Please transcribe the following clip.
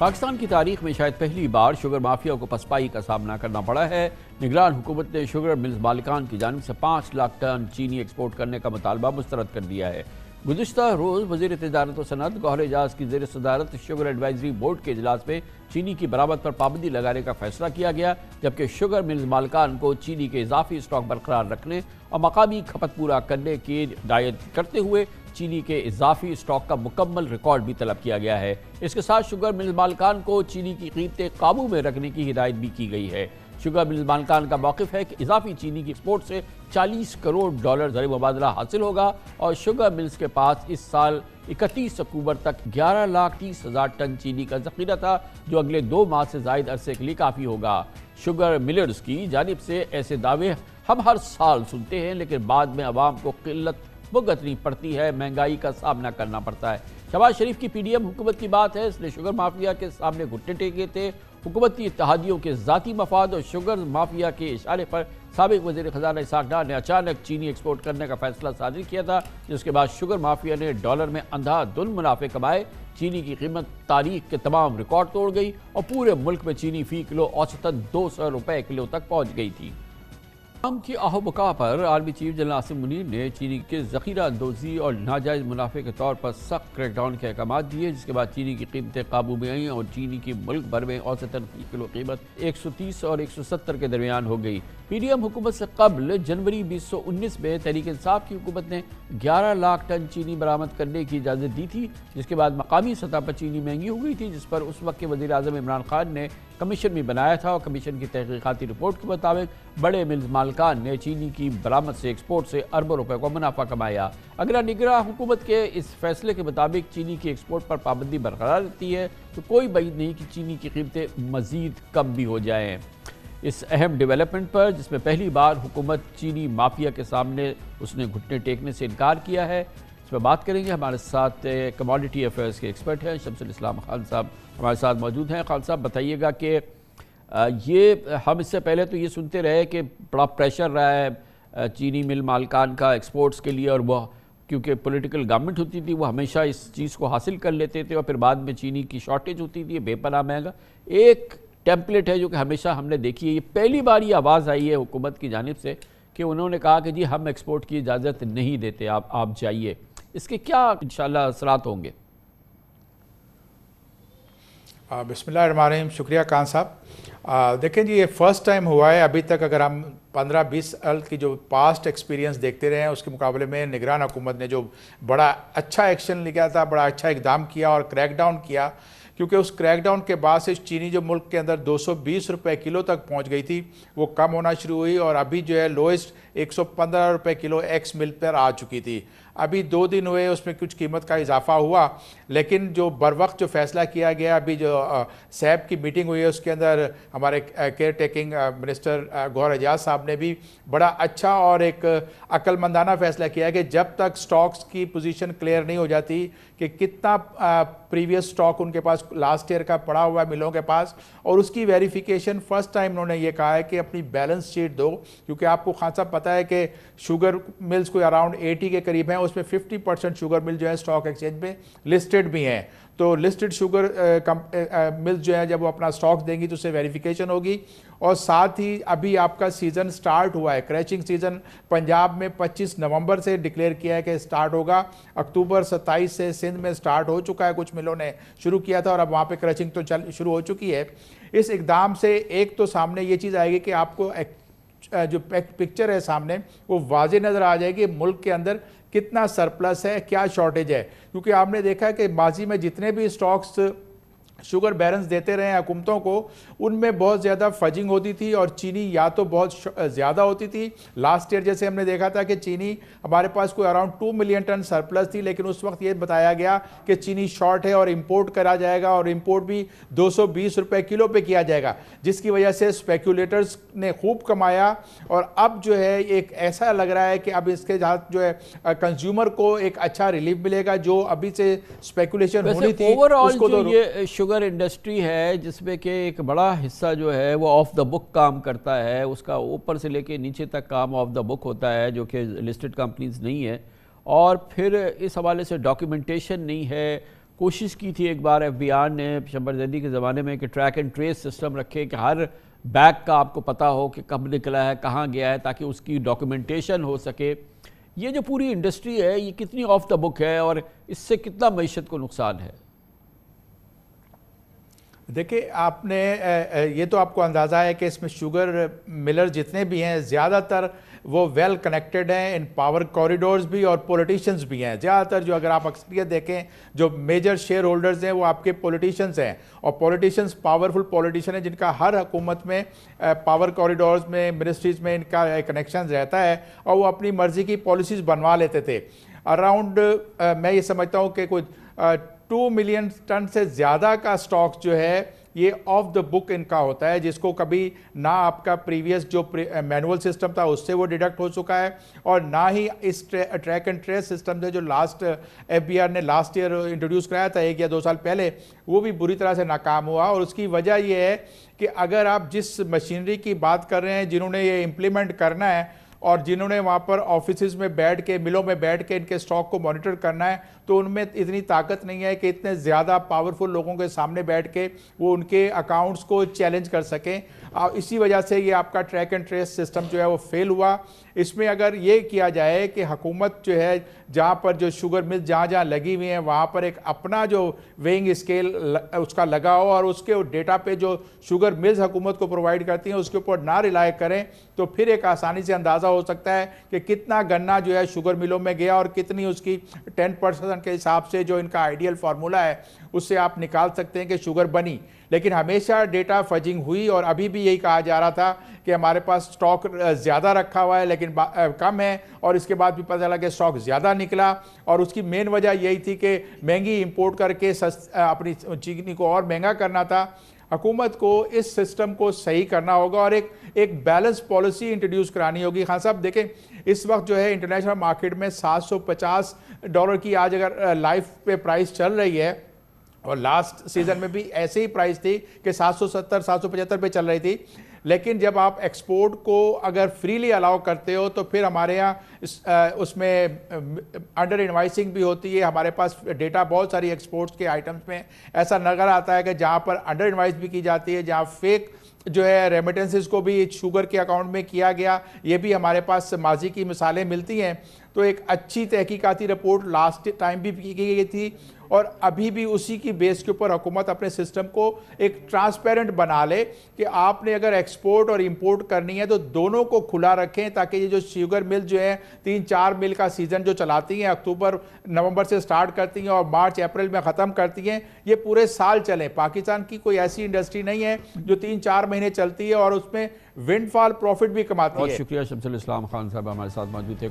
پاکستان کی تاریخ میں شاید پہلی بار شوگر مافیا کو پسپائی کا سامنا کرنا پڑا ہے۔ نگران حکومت نے شوگر ملز مالکان کی جانب سے 5 لاکھ ٹن چینی ایکسپورٹ کرنے کا مطالبہ مسترد کر دیا ہے۔ گزشتہ روز وزیر تجارت و صنعت گوہر اعجاز کی زیر صدارت شوگر ایڈوائزری بورڈ کے اجلاس میں چینی کی برآمد پر پابندی لگانے کا فیصلہ کیا گیا، جبکہ شوگر ملز مالکان کو چینی کے اضافی اسٹاک برقرار رکھنے اور مقامی کھپت پورا کرنے کی ہدایت کرتے ہوئے چینی کے اضافی اسٹاک کا مکمل ریکارڈ بھی طلب کیا گیا ہے۔ اس کے ساتھ شوگر ملز مالکان کو چینی کی قیمتیں قابو میں رکھنے کی ہدایت بھی کی گئی ہے۔ شوگر ملز مالکان کا موقف ہے کہ اضافی چینی کی ایکسپورٹ سے 40 کروڑ ڈالر زر مبادلہ حاصل ہوگا اور شوگر ملز کے پاس اس سال 31 اکتوبر تک 11,30,000 ٹن چینی کا ذخیرہ تھا، جو اگلے 2 ماہ سے زائد عرصے کے لیے کافی ہوگا۔ شوگر ملرز کی جانب سے ایسے دعوے ہم ہر سال سنتے ہیں، لیکن بعد میں عوام کو قلت بھگتنی پڑتی ہے، مہنگائی کا سامنا کرنا پڑتا ہے۔ شہباز شریف کی پی ڈی ایم حکومت کی بات ہے، اس نے شوگر مافیا کے سامنے گھٹنے ٹیکے تھے۔ حکومتی اتحادیوں کے ذاتی مفاد اور شوگر مافیا کے اشارے پر سابق وزیر خزانہ اسحاق ڈار نے اچانک چینی ایکسپورٹ کرنے کا فیصلہ صادر کیا تھا، جس کے بعد شوگر مافیا نے ڈالر میں اندھا دھند منافع کمائے۔ چینی کی قیمت تاریخ کے تمام ریکارڈ توڑ گئی اور پورے ملک میں چینی فی کلو اوسطاً 200 روپے کلو تک پہنچ گئی تھی۔ عوام کی آہ و بکا پر army chief general Asim Munir نے چینی کے ذخیرہ اندوزی اور ناجائز منافع کے طور پر سخت کریک ڈاؤن کے احکامات دیے، جس کے بعد چینی کی قیمتیں قابو میں آئیں اور چینی کی ملک بھر میں اوسطاً فی کلو قیمت 130 اور 170 کے درمیان ہو گئی۔ پی ڈی ایم حکومت سے قبل جنوری 2019 میں تحریک انصاف کی حکومت نے 11 لاکھ ٹن چینی برآمد کرنے کی اجازت دی تھی، جس کے بعد مقامی سطح پر چینی مہنگی ہو گئی تھی، جس پر اس وقت کے وزیر اعظم عمران خان نے کمیشن بھی بنایا تھا اور کمیشن کی تحقیقاتی رپورٹ کے مطابق بڑے ملز مالکان نے چینی کی برآمد سے ایکسپورٹ سے اربوں روپے کا منافع کمایا۔ اگر نگراں حکومت کے اس فیصلے کے مطابق چینی کی ایکسپورٹ پر پابندی برقرار رہتی ہے تو کوئی بعید نہیں کہ چینی کی قیمتیں مزید کم بھی ہو جائیں۔ اس اہم ڈیولپمنٹ پر، جس میں پہلی بار حکومت چینی مافیا کے سامنے اس نے گھٹنے ٹیکنے سے انکار کیا ہے، اس پر بات کریں گے۔ ہمارے ساتھ کموڈیٹی افیئرز کے ایکسپرٹ ہیں شمس الاسلام خان صاحب ہمارے ساتھ موجود ہیں۔ خان صاحب بتائیے گا کہ ہم اس سے پہلے تو یہ سنتے رہے کہ بڑا پریشر رہا ہے چینی مل مالکان کا ایکسپورٹس کے لیے، اور وہ کیونکہ پولیٹیکل گورنمنٹ ہوتی تھی وہ ہمیشہ اس چیز کو حاصل کر لیتے تھے، اور پھر بعد میں چینی کی شارٹیج ہوتی تھی، بے پناہ مہنگا۔ ایک ٹیمپلیٹ ہے جو کہ ہمیشہ ہم نے دیکھی ہے، یہ پہلی بار یہ آواز آئی ہے حکومت کی جانب سے کہ انہوں نے کہا کہ جی ہم ایکسپورٹ کی اجازت نہیں دیتے، آپ جائیے۔ اس کے کیا انشاءاللہ اثرات ہوں گے؟ بسم اللہ الرحمن الرحیم، شکریہ کان صاحب۔ دیکھیں جی یہ فرسٹ ٹائم ہوا ہے، ابھی تک اگر ہم 15-20 سال کی جو پاسٹ ایکسپیرینس دیکھتے رہے ہیں اس کے مقابلے میں نگران حکومت نے جو بڑا اچھا ایکشن لیا تھا، بڑا اچھا اقدام کیا اور کریک ڈاؤن کیا، کیونکہ اس کریک ڈاؤن کے بعد سے چینی جو ملک کے اندر 220 روپے کلو تک پہنچ گئی تھی وہ کم ہونا شروع ہوئی اور ابھی جو ہے لوئسٹ 115 روپے کلو ایکس مل پر آ چکی تھی۔ ابھی 2 دن ہوئے اس میں کچھ قیمت کا اضافہ ہوا، لیکن جو بر وقت جو فیصلہ کیا گیا، ابھی جو سیب کی میٹنگ ہوئی ہے اس کے اندر ہمارے کیئر ٹیکنگ منسٹر گوہر اعجاز صاحب نے بھی بڑا اچھا اور ایک عقل مندانہ فیصلہ کیا کہ جب تک سٹاکس کی پوزیشن کلیئر نہیں ہو جاتی کہ کتنا پریویس سٹاک ان کے پاس لاسٹ ایئر کا پڑا ہوا ہے ملوں کے پاس، اور اس کی ویریفیکیشن فرسٹ ٹائم انہوں نے یہ کہا ہے کہ اپنی بیلنس شیٹ دو، کیونکہ آپ کو خان صاحب پتہ ہے کہ شوگر ملز کوئی اراؤنڈ 80 کے قریب ہیں، اس میں 50% شوگر مل جو ہے سٹاک ایکسچینج میں لسٹڈ بھی ہیں، تو لسٹڈ شوگر ملز جو ہے جب وہ اپنا سٹاک دیں گی تو اسے ویریفیکیشن ہوگی۔ اور ساتھ ہی ابھی آپ کا سیزن سٹارٹ ہوا ہے، کریچنگ سیزن پنجاب میں 25 نومبر سے ڈکلیئر کیا ہے کہ سٹارٹ ہوگا، اکتوبر 27 سے سندھ میں سٹارٹ ہو چکا ہے، کچھ ملوں نے شروع کیا تھا اور اب وہاں پہ کریچنگ تو شروع ہو چکی ہے۔ اس اقدام سے ایک تو سامنے یہ چیز آئے گی کہ آپ کو جو پکچر ہے سامنے وہ واضح نظر آ جائے گی ملک کے اندر کتنا سرپلس ہے، کیا شارٹیج ہے، کیونکہ آپ نے دیکھا ہے کہ ماضی میں جتنے بھی سٹاکس شوگر بیرنس دیتے رہے ہیں حکومتوں کو، ان میں بہت زیادہ فجنگ ہوتی تھی اور چینی یا تو بہت زیادہ ہوتی تھی۔ لاسٹ ایئر جیسے ہم نے دیکھا تھا کہ چینی ہمارے پاس کوئی اراؤنڈ 2 ملین ٹن سرپلس تھی، لیکن اس وقت یہ بتایا گیا کہ چینی شارٹ ہے اور امپورٹ کرا جائے گا، اور امپورٹ بھی 220 روپے کلو پہ کیا جائے گا، جس کی وجہ سے اسپیکولیٹرز نے خوب کمایا۔ اور اب جو ہے ایک ایسا لگ رہا ہے کہ اب اس کے ساتھ جو ہے کنزیومر کو ایک اچھا ریلیف ملے گا، جو ابھی سے اسپیکولیشن ہونی تھی اس کو تو شوگر انڈسٹری ہے جس میں کہ ایک بڑا حصہ جو ہے وہ آف دا بک کام کرتا ہے، اس کا اوپر سے لے کے نیچے تک کام آف دا بک ہوتا ہے، جو کہ لسٹڈ کمپنیز نہیں ہے، اور پھر اس حوالے سے ڈاکیومنٹیشن نہیں ہے، کوشش کی تھی ایک بار ایف بی آر نے شمبر زیدی کے زمانے میں کہ ٹریک اینڈ ٹریس سسٹم رکھے کہ ہر بیگ کا آپ کو پتہ ہو کہ کب نکلا ہے، کہاں گیا ہے، تاکہ اس کی ڈاکیومنٹیشن ہو سکے. یہ جو پوری انڈسٹری ہے یہ کتنی آف دا بک ہے اور اس سے کتنا معیشت کو نقصان ہے؟ دیکھیں آپ نے یہ تو آپ کو اندازہ ہے کہ اس میں شوگر ملر جتنے بھی ہیں زیادہ تر وہ ویل کنیکٹڈ ہیں ان پاور کوریڈورز بھی اور پولیٹیشنز بھی ہیں. زیادہ تر جو اگر آپ اکثریت دیکھیں جو میجر شیئر ہولڈرز ہیں وہ آپ کے پولیٹیشنز ہیں، اور پولیٹیشنز پاورفل پولیٹیشن ہیں جن کا ہر حکومت میں پاور کوریڈورز میں منسٹریز میں ان کا کنیکشن رہتا ہے اور وہ اپنی مرضی کی پالیسیز بنوا لیتے تھے. اراؤنڈ میں یہ سمجھتا ہوں کہ کچھ 2 ملین ٹن سے زیادہ کا سٹاک جو ہے یہ آف دا بک ان کا ہوتا ہے، جس کو کبھی نہ آپ کا پریویس جو مینول سسٹم تھا اس سے وہ ڈیڈکٹ ہو چکا ہے، اور نہ ہی اس ٹریک اینڈ ٹریس سسٹم سے جو لاسٹ ایف بی آر نے لاسٹ ایئر انٹروڈیوس کرایا تھا 1 یا 2 سال پہلے، وہ بھی بری طرح سے ناکام ہوا. اور اس کی وجہ یہ ہے کہ اگر آپ جس مشینری کی بات کر رہے ہیں جنہوں نے یہ امپلیمنٹ کرنا ہے اور جنہوں نے وہاں پر آفیسز میں بیٹھ کے ملوں میں بیٹھ کے ان کے سٹاک کو مانیٹر کرنا ہے، تو ان میں اتنی طاقت نہیں ہے کہ اتنے زیادہ پاورفل لوگوں کے سامنے بیٹھ کے وہ ان کے اکاؤنٹس کو چیلنج کر سکیں. اسی وجہ سے یہ آپ کا ٹریک اینڈ ٹریس سسٹم جو ہے وہ فیل ہوا. اس میں اگر یہ کیا جائے کہ حکومت جو ہے جہاں پر جو شوگر مل جہاں لگی ہوئی ہیں وہاں پر ایک اپنا جو ویئنگ اسکیل اس کا لگا ہو اور اس کے ڈیٹا پہ جو شوگر ملز حکومت کو پرووائڈ کرتی ہیں اس کے اوپر نہ ریلائی کریں، تو پھر ایک آسانی سے اندازہ ہو سکتا ہے کہ کتنا گنا جو ہے شوگر ملوں میں گیا اور کتنی اس کی 10% کے حساب سے جو ان کا آئیڈیل فارمولہ ہے اس سے آپ نکال سکتے ہیں کہ شوگر بنی. لیکن ہمیشہ ڈیٹا فجنگ ہوئی اور ابھی بھی یہی کہا جا رہا تھا کہ ہمارے پاس سٹاک زیادہ رکھا ہوا ہے لیکن کم ہے، اور اس کے بعد بھی پتہ چلا کہ سٹاک زیادہ نکلا. اور اس کی مین وجہ یہی تھی کہ مہنگی امپورٹ کر کے اپنی چینی کو اور مہنگا کرنا تھا. حکومت کو اس سسٹم کو صحیح کرنا ہوگا اور ایک بیلنس پالیسی انٹروڈیوس کرانی ہوگی. خان صاحب دیکھیں اس وقت جو ہے انٹرنیشنل مارکیٹ میں $750 کی آج اگر لائف پہ پرائس چل رہی ہے، اور لاسٹ سیزن میں بھی ایسے ہی پرائس تھی کہ 770 775 پہ چل رہی تھی. لیکن جب آپ ایکسپورٹ کو اگر فریلی الاؤ کرتے ہو تو پھر ہمارے ہاں اس میں انڈر انوائسنگ بھی ہوتی ہے. ہمارے پاس ڈیٹا بہت ساری ایکسپورٹس کے آئٹمز میں ایسا نظر آتا ہے کہ جہاں پر انڈر انوائس بھی کی جاتی ہے، جہاں فیک جو ہے ریمیٹنسز کو بھی شوگر کے اکاؤنٹ میں کیا گیا، یہ بھی ہمارے پاس ماضی کی مثالیں ملتی ہیں. تو ایک اچھی تحقیقاتی رپورٹ لاسٹ ٹائم بھی کی گئی تھی اور ابھی بھی اسی کی بیس کے اوپر حکومت اپنے سسٹم کو ایک ٹرانسپیرنٹ بنا لے کہ آپ نے اگر ایکسپورٹ اور امپورٹ کرنی ہے تو دونوں کو کھلا رکھیں، تاکہ یہ جو شوگر مل جو ہے 3-4 مل کا سیزن جو چلاتی ہیں، اکتوبر نومبر سے سٹارٹ کرتی ہیں اور مارچ اپریل میں ختم کرتی ہیں، یہ پورے سال چلیں. پاکستان کی کوئی ایسی انڈسٹری نہیں ہے جو 3-4 مہینے چلتی ہے اور اس میں ونڈ فال پروفٹ بھی کماتی ہے. بہت شکریہ شمس الاسلام خان صاحب ہمارے ساتھ موجود تھے.